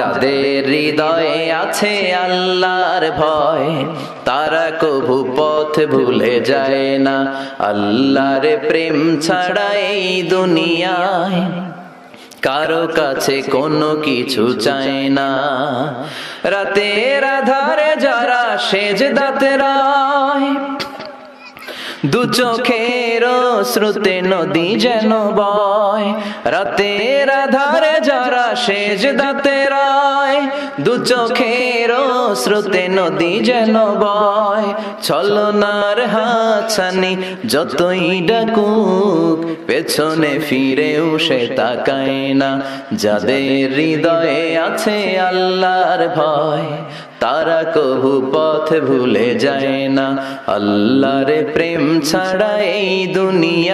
যাদের হৃদয়ে আছে আল্লাহর ভয়, তারা কভু পথ ভুলে যায় না। আল্লাহর প্রেম ছাড়া এই দুনিয়ায় কারো কাছে কোনো কিছু চায় না। রাতের আধারে যারা সেজদাতে রয়, দু চোখের শ্রুতে নদী যেন বয়। রাতের আধারে যারা সেজদাতে রয়, দু চোখের শ্রুতে নদী যেন বয়। ছলনার হাতছানি যতই ডাকুক, পেছনে ফিরেও সে তাকায় না। যাদের হৃদয়ে আছে আল্লাহর ভয়, তারা কভু পথ ভুলে যায় না। আল্লাহর প্রেম ছাড়া এই দুনিয়া